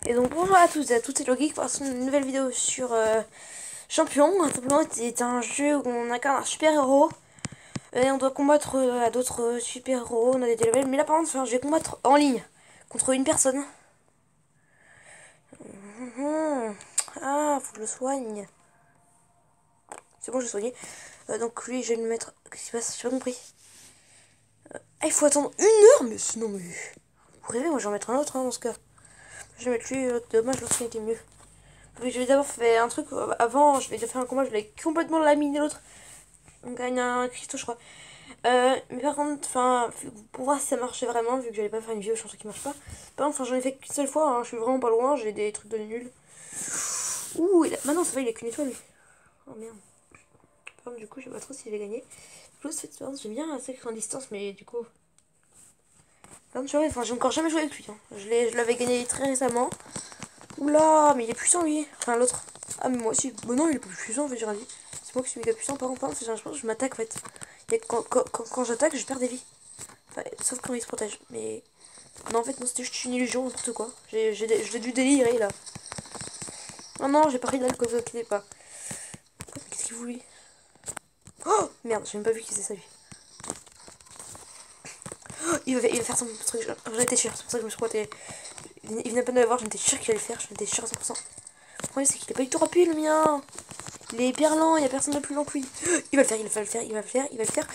Et donc bonjour à tous et à toutes, c'est Logic pour une nouvelle vidéo sur Champion. Simplement, c'est un jeu où on incarne un super héros et on doit combattre à d'autres super héros. On a des levels, mais là par contre, je vais combattre en ligne contre une personne. Ah, faut que je le soigne. C'est bon, je l'ai soigné. Donc lui, je vais le mettre. Qu'est-ce qui se passe? J'ai pas compris. Ah, il faut attendre 1 heure, mais sinon, mais. Vous rêvez, moi je vais en mettre un autre dans ce cas. Je vais mettre lui, dommage, l'autre il était mieux. Oui, je vais d'abord faire un truc avant, je vais déjà faire un combat, je vais complètement laminer l'autre. On gagne un cristaux, je crois. Mais par contre, enfin, pour voir si ça marchait vraiment, vu que j'allais pas faire une vidéo sur un truc qui marche pas. Par contre, j'en ai fait qu'une seule fois, hein, je suis vraiment pas loin, j'ai des trucs de nul. Ouh, maintenant ça va, il a qu'une étoile lui. Oh merde. Par contre, du coup, je sais pas trop s'il avait gagné. Plus cette expérience, j'aime bien la sacrée en distance, mais du coup. Par contre, enfin, j'ai encore jamais joué avec lui. Hein. Je l'avais gagné très récemment. Oula, mais il est puissant lui. Enfin, l'autre. Ah, mais moi aussi. Bon, non, il est pas plus puissant, en fait, j'ai rien dit. C'est moi qui suis méga puissant. Par contre, j'ai l'impression que je m'attaque en fait. Et quand j'attaque, je perds des vies. Enfin, sauf quand il se protège. Mais. Non, en fait, non, c'était juste une illusion, n'importe quoi. J'ai dû délirer là. Oh non, j'ai pas pris d'alcool, vous inquiétez pas. Qu'est-ce qu'il voulait? Oh merde, j'ai même pas vu qu'il faisait ça lui. Oh, il va faire son truc. J'en étais sûre, c'est pour ça que je me suis croisée. Il venait pas de le voir, j'en étais sûre qu'il allait le faire. J'en étais sûre à 100%. Le problème, c'est qu'il est pas du tout rapide le mien. Il est hyper lent, il y a personne de plus lent que lui. Il va le faire, il va le faire, il va le faire, il va le faire.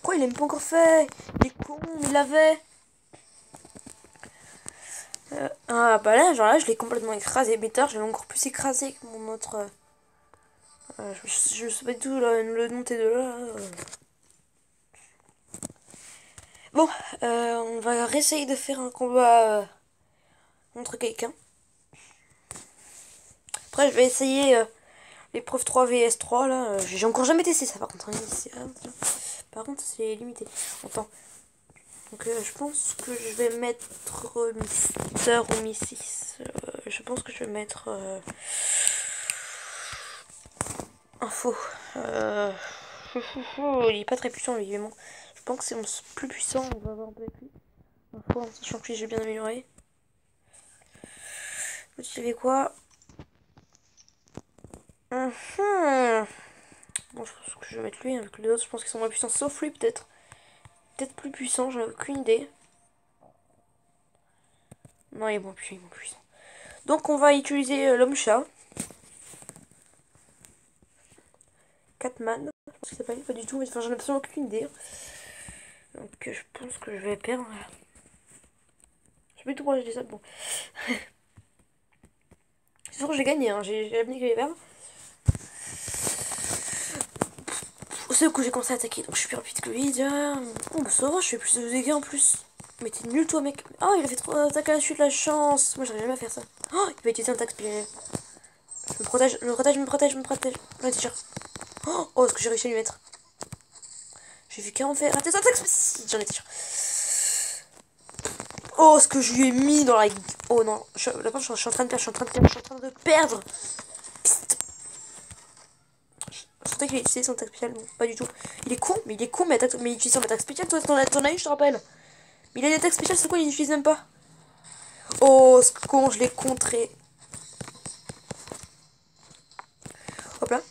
Quoi, il l'a même pas encore fait? Il est con, il l'avait. Ah bah là, genre là, je l'ai complètement écrasé. Mais tard, je l'ai encore plus écrasé que mon autre. Je sais pas du tout le nom T2 là. Bon, on va réessayer de faire un combat contre quelqu'un. Après, je vais essayer l'épreuve 3 vs 3 là. J'ai encore jamais testé ça par contre. Hein, par contre, c'est limité en temps. Donc je pense que je vais mettre Mister ou Missis. Je pense que je vais mettre Info. Il est pas très puissant lui, mais bon. Je pense que c'est mon plus puissant, on va voir un peu avec lui. Info, en sachant que lui j'ai bien amélioré. Tu savais quoi? Bon, je pense que je vais mettre lui, hein, avec les autres je pense qu'ils sont moins puissants, sauf lui peut-être. Peut-être plus puissant, j'en ai aucune idée. Non, il est moins puissant. Donc on va utiliser l'homme-chat. Catman, je pense qu'il s'appelle, pas du tout, mais enfin, j'en ai absolument aucune idée. Donc je pense que je vais perdre. Je sais pas du tout pourquoi je dis ça, bon. C'est sûr que j'ai gagné, hein. J'ai dit que j'allais perdre. Au seul coup j'ai commencé à attaquer, donc je suis plus rapide que lui déjà. Oh bah ça va, je fais plus de dégâts en plus. Mais t'es nul toi mec. Oh il a fait 3 attaques à la suite, la chance. Moi j'arrive jamais à faire ça. Oh il va utiliser un attaque spéciale. Je me protège, je me protège. J'en étais sûre. Oh est-ce que j'ai réussi à lui mettre? J'ai vu qu'à en faire rater son attaque spéciale. J'en étais sûre. Oh ce que je lui ai mis dans la... Oh non, je suis en train de perdre, je suis en train de perdre. Je sentais qu'il a utilisé son attaque spéciale, non, pas du tout. Il est con, mais il utilise son attaque spéciale, toi t'en as eu, je te rappelle. Mais il a une attaque spéciale, c'est quoi, il n'utilise même pas? Oh, ce con, je l'ai contré. Hop là.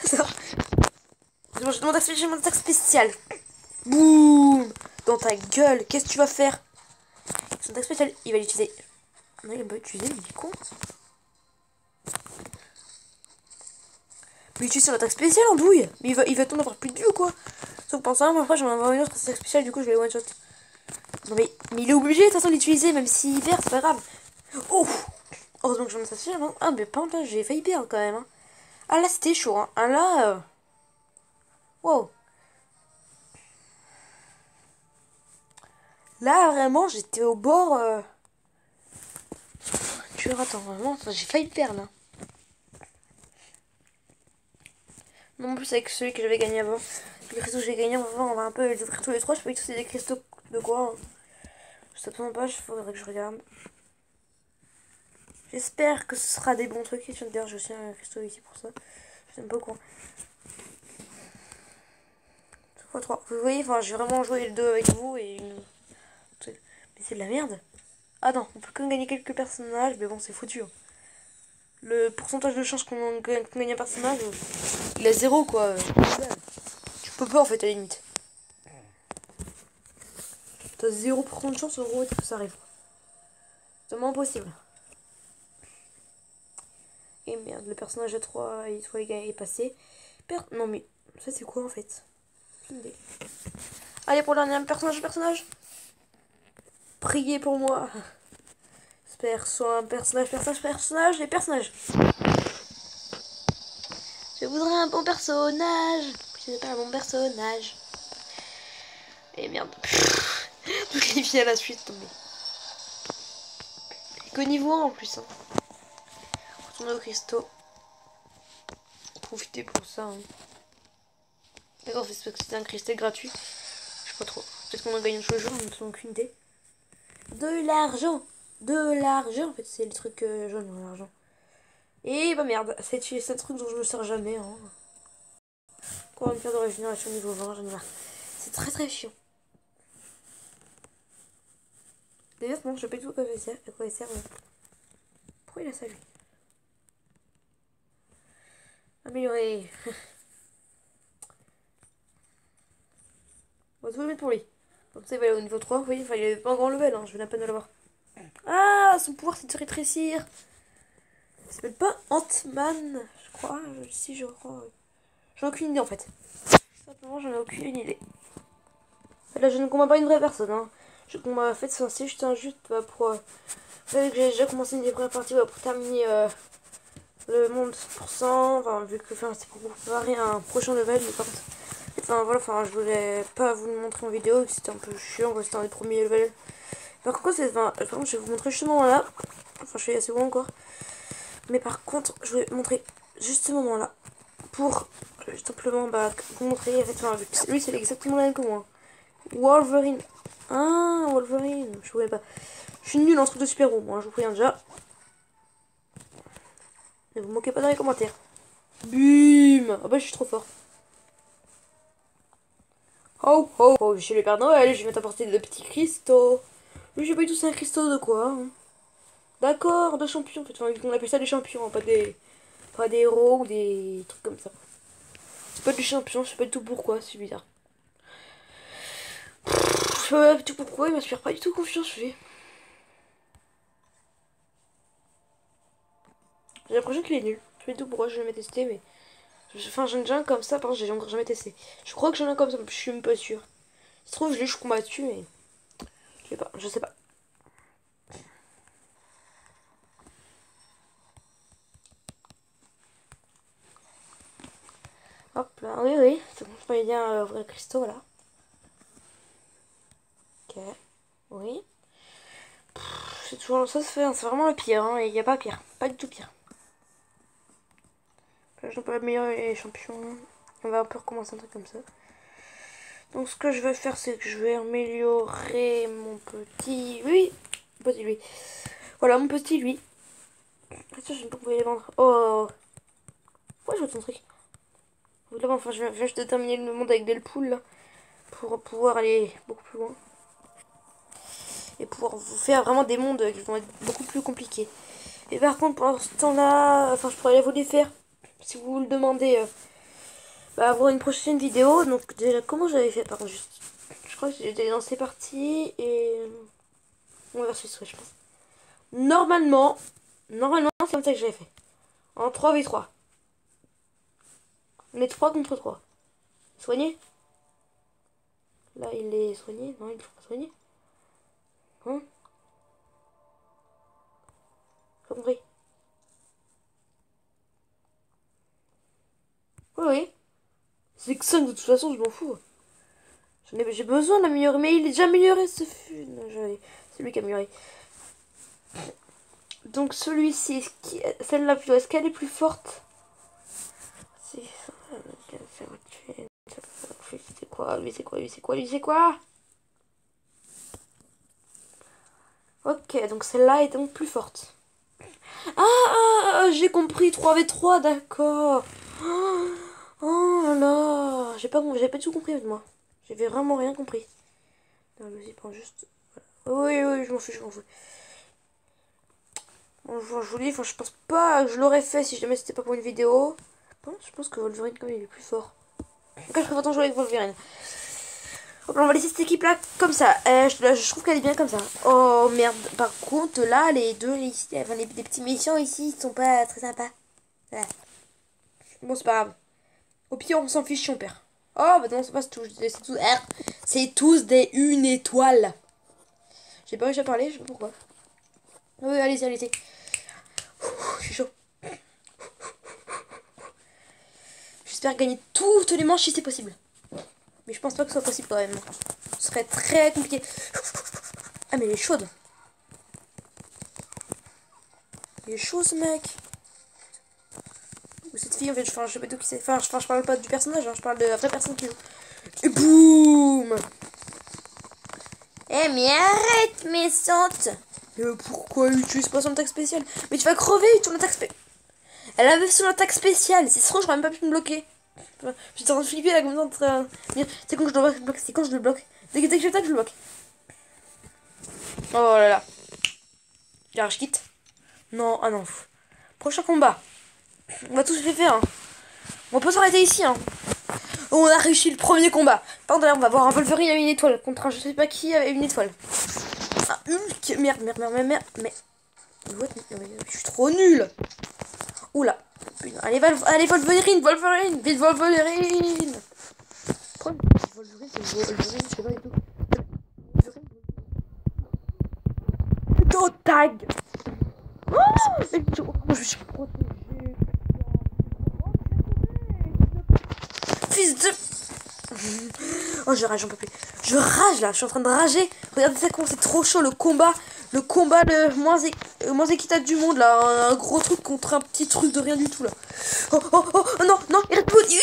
Ça. Mon attaque spéciale. Boum. Dans ta gueule, qu'est-ce que tu vas faire? Son attaque spéciale, il va l'utiliser. Non, il va pas utiliser, il est con. Mais il utilise son attaque spéciale en douille. Mais il va t'en avoir plus de vue ou quoi? Sauf pour ça, après j'en vais avoir une autre attaque spéciale, du coup je vais one shot. Non mais il est obligé de toute façon d'utiliser, même s'il perd, c'est pas grave. Oh, heureusement que j'en ai ça suffit, hein. Ah mais par contre là j'ai failli perdre quand même. Hein. Ah là c'était chaud, hein. Ah là... Wow. Là vraiment j'étais au bord... Tu verras, attends, vraiment, j'ai failli perdre là. Non, en plus avec celui que j'avais gagné avant. Les cristaux que j'ai gagné avant, on va un peu les ouvrir tous les trois. Je sais pas du tout c'est des cristaux de quoi. Hein. Je sais absolument pas, il faudrait que je regarde. J'espère que ce sera des bons trucs. D'ailleurs j'ai aussi un cristaux ici pour ça. Je sais pas quoi. 3 3. Vous voyez, enfin j'ai vraiment joué le 2 avec vous et une... Mais c'est de la merde. Ah non, on peut que gagner quelques personnages, mais bon, c'est foutu. Hein. Le pourcentage de chance qu'on gagne un personnage, il est 0 quoi. Tu peux pas en fait à la limite. T'as 0% de chance en gros que ça arrive. C'est vraiment impossible. Et merde, le personnage à 3 étoiles est passé. Non mais, ça c'est quoi en fait? Allez pour le dernier personnage. Priez pour moi. Soit un personnage. Je voudrais un bon personnage. Je n'ai pas un bon personnage. Et merde. Toutes les filles à la suite tombées. Que niveau 1 en plus. Hein. Retourner au cristaux. Profitez pour ça. Hein. D'accord, c'est parce que c'était un cristal gratuit. Je sais pas trop. Peut-être qu'on en gagne tous les jours, on n'a aucune idée. De l'argent. En fait, c'est le truc jaune, l'argent. Et bah merde, c'est un truc dont je me sers jamais. Hein. Quoi, une pierre de régénération niveau 20, j'en ai marre. C'est très très chiant. D'ailleurs, bon, je sais pas du tout à quoi il sert. Pourquoi il a ça lui? Améliorer. On va tout le mettre pour lui. Comme ça, il va aller au niveau 3. Vous voyez, il avait pas un grand level, hein, je vais la peine de l'avoir. Ah, son pouvoir c'est de se rétrécir. Il s'appelle pas Ant-Man, je crois. Si, je crois. J'en ai aucune idée en fait. Simplement, j'en ai aucune idée. Là, je ne combats pas une vraie personne. Hein. Je combats en fait, c'est juste un juste pour. Vous savez que j'ai déjà commencé une des premières parties pour terminer le monde 100%. Enfin, vu que c'est pour préparer un prochain level. Mais par contre, enfin voilà, je voulais pas vous le montrer en vidéo. C'était un peu chiant, c'était un des premiers levels. Par contre, je vais vous montrer justement là. Enfin, je suis assez bon encore. Mais par contre, je vais montrer juste ce moment là. Pour simplement vous montrer. En fait, lui, c'est exactement la même que moi. Wolverine. Ah, Wolverine. Je ne pas. Je suis nulle en truc de super-héros, moi, je vous préviens déjà. Ne vous moquez pas dans les commentaires. Bim. Ah bah, je suis trop fort. Oh, oh, oh, je suis le Père Noël, je vais t'apporter de petits cristaux. Mais j'ai pas eu tous un cristaux de quoi hein. D'accord, de champions, en fait. On appelle ça des champions, pas des héros ou des trucs comme ça. C'est pas des champions, je sais pas du tout pourquoi, c'est bizarre. Je sais pas du tout pourquoi, il m'inspire pas du tout confiance, lui. J'ai l'impression qu'il est nul. Je sais pas du tout pourquoi je l'ai jamais testé, mais. Enfin, j'en ai déjà un comme ça, par contre, j'ai encore jamais testé. Je crois que j'en ai un comme ça, mais je suis même pas sûre. Ça se trouve, je l'ai, je combat dessus, mais. Je sais pas. Hop là, oui, oui, c'est bon, je peux bien ouvrir le cristaux là. Ok, oui. C'est toujours ça, c'est vraiment le pire, hein, il n'y a pas pire, pas du tout pire. Là, je peux améliorer les champions. On va un peu recommencer un truc comme ça. Donc, ce que je vais faire, c'est que je vais améliorer mon petit lui. Voilà, mon petit lui. Attends, je ne peux pas les vendre. Oh, pourquoi je veux ton truc? Enfin, je viens juste de terminer le monde avec Deadpool là, pour pouvoir aller beaucoup plus loin. Et pouvoir vous faire vraiment des mondes qui vont être beaucoup plus compliqués. Et par contre, pour l'instant là, je pourrais vous les faire si vous le demandez. Avoir une prochaine vidéo. Donc, déjà, comment j'avais fait par contre, juste. Je crois que j'étais dans ces parties et. On va versus, je pense. Normalement, c'est comme ça que j'avais fait. En 3v3. On est 3 contre 3. Soigné? Là, il est soigné? Non, il est pas soigné. Hein? J'ai compris. Oui, oui. C'est que ça, de toute façon, je m'en fous. J'ai besoin d'améliorer. Mais il est déjà amélioré, ce fun. C'est lui qui a amélioré. Donc, celui-ci, celle-là plutôt, est-ce qu'elle est plus forte? C'est quoi? Lui, c'est quoi? Ok, donc celle-là est donc plus forte. J'ai compris, 3v3, d'accord. Oh là là, j'ai pas tout compris avec moi. J'avais vraiment rien compris. Non, vas-y, prends juste. Oui, je m'en fous. Bon, je vous dis, enfin, je pense pas que je l'aurais fait si jamais c'était pas pour une vidéo. Bon, je pense que Wolverine, quand même, il est plus fort. En tout cas, je préfère autant jouer avec Wolverine. Hop, on va laisser cette équipe là comme ça. Je trouve qu'elle est bien comme ça. Oh merde. Par contre, là, les deux ici, enfin, les petits méchants ici, ils sont pas très sympas. Voilà. Bon, c'est pas grave. Au pire, on s'en fiche si on perd. Oh, bah non, c'est pas tout. C'est tous des une étoile. J'ai pas réussi à parler, je sais pas pourquoi. Oui, allez-y, allez-y. Je suis chaud. J'espère gagner toutes les manches si c'est possible. Mais je pense pas que ce soit possible quand même. Ce serait très compliqué. Ah, mais elle est chaude. Il est chaud ce mec. Ou cette fille en fait, enfin, je sais pas d'où qui c'est. Enfin, je parle pas du personnage, hein, je parle de la vraie personne qui joue. Et boum. Eh mais arrête, méchante. Pourquoi il utilise pas son attaque spéciale? Mais tu vas crever, ton attaque spéciale. Elle avait son attaque spéciale. C'est trop, j'aurais même pas pu me bloquer. J'étais en train de flipper là comme ça. C'est quand je le bloque. C'est quand je le bloque. Dès que j'attaque, je le bloque. Oh là là. Je quitte. Non, ah non. Prochain combat. On va tous les faire. Hein. On va pas s'arrêter ici. Hein. On a réussi le premier combat. Par contre, là, on va voir un Wolverine à une étoile contre un je sais pas qui avec une étoile. Un Hulk. Merde. Mais. Je suis trop nul. Oula. Allez, Wolverine. Vite, Wolverine. Pourquoi Wolverine, c'est Wolverine, je sais pas du tout. Putain, tag. Oh, je suis protégée. Fils de... Oh, je rage, j'en peux plus. Je rage là, je suis en train de rager. Regardez ça, comment c'est trop chaud le combat. Le combat le moins équitable du monde là. Un gros truc contre un petit truc de rien du tout là. Oh non, Red Bull, oui.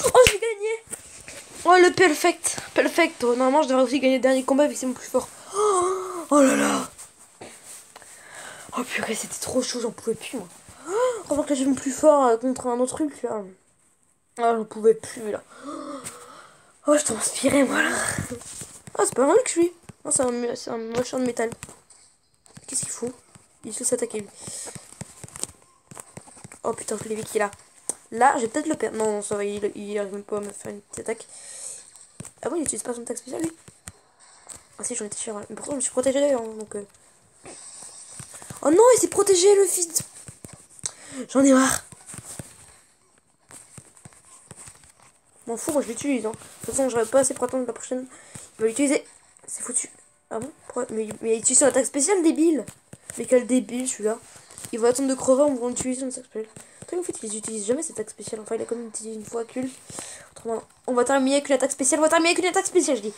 Oh, j'ai gagné. Oh, le perfect. Oh, normalement, je devrais aussi gagner le dernier combat vu que c'est mon plus fort. Oh là là. Oh purée, c'était trop chaud, j'en pouvais plus moi. Remarque que j'ai mon plus fort contre un autre truc là. Ah, j'en pouvais plus là. Oh, je transpirais moi là. Ah, c'est pas vrai que je suis. Non, c'est un machin de métal. Qu'est-ce qu'il faut? Il se laisse attaquer lui. Oh putain, je l'ai vu qu'il est là. Là, j'ai peut-être le perdre. Non, ça va, il arrive même pas à me faire une petite attaque. Ah bon, il utilise pas son attaque spéciale lui? Ah si, j'en étais sûr. Mais pourtant, je me suis protégé d'ailleurs. Donc, oh non, il s'est protégé le fils de... J'en ai marre. M'en fous, moi je l'utilise. Hein. De toute façon, j'aurais pas assez pour attendre la prochaine. Il va l'utiliser. C'est foutu. Ah bon? Mais il utilise son attaque spéciale, débile. Mais quel débile celui-là. Il va attendre de crever en voulant utiliser son attaque spéciale. En fait, il utilise jamais cette attaque spéciale. Enfin, il a quand même utilisé une fois cul. Autrement, on va terminer avec une attaque spéciale. Je dis.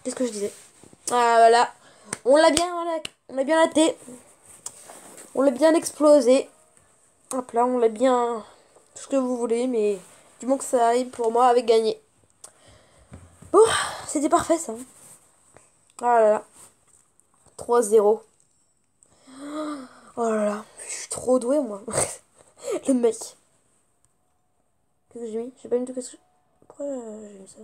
Qu'est-ce que je disais? Ah voilà. On l'a bien laté. On l'a bien explosé. Hop là, on l'a bien... Tout ce que vous voulez, mais... Du moment que ça arrive pour moi avec gagner. Oh, c'était parfait ça. Ah là là. 3-0. Oh là là. Je suis trop doué moi. Le mec. Qu'est-ce que j'ai mis? J'ai pas mis tout qu'est-ce que... Pourquoi j'ai mis ça?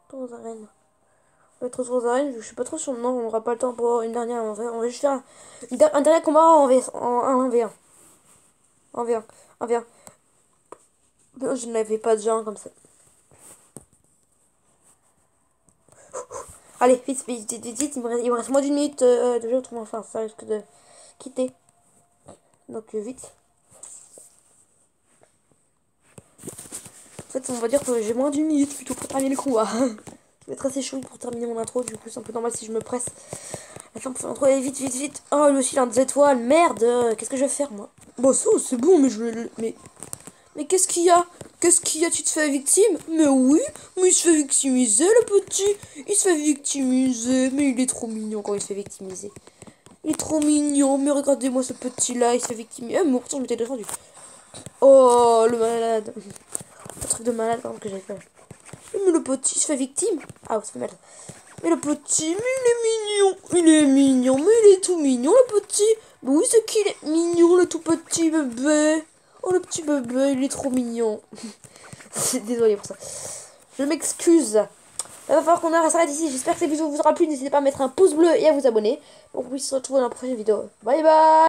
Trois arènes. On va être aux arènes, je suis pas trop sûr. Non, on aura pas le temps pour une dernière. On va juste faire un dernier combat en 1v1. En V1. 1v1. Je n'avais pas déjà un comme ça. Allez, vite, il me reste moins d'une minute de jeu, autrement, enfin, ça risque de quitter. Donc, vite. En fait, on va dire que j'ai moins d'une minute plutôt pour terminer le combat. Ça va être assez chaud pour terminer mon intro, du coup, c'est un peu normal si je me presse. La fin pour faire l'intro, allez, vite. Oh, lui aussi, il a des étoiles, merde. Qu'est-ce que je vais faire, moi? Bon, ça, c'est bon, mais je vais... Mais qu'est-ce qu'il y a? Tu te fais victime? Mais oui, mais il se fait victimiser le petit. Il se fait victimiser. Mais il est trop mignon quand il se fait victimiser. Il est trop mignon. Mais regardez-moi ce petit là, il se fait victimiser. Mais pourtant je m'étais défendu. Oh le malade. Un truc de malade par exemple que j'avais fait. Mais le petit il se fait victime. Ah ça fait mal. Mais le petit, mais il est mignon. Mais il est tout mignon le petit. Mais oui c'est qu'il est mignon le tout petit bébé. Oh le petit bébé, il est trop mignon. Désolée pour ça. Je m'excuse. Il va falloir qu'on s'arrête ici. J'espère que cette vidéo vous aura plu. N'hésitez pas à mettre un pouce bleu et à vous abonner. Donc, on se retrouve dans la prochaine vidéo. Bye bye.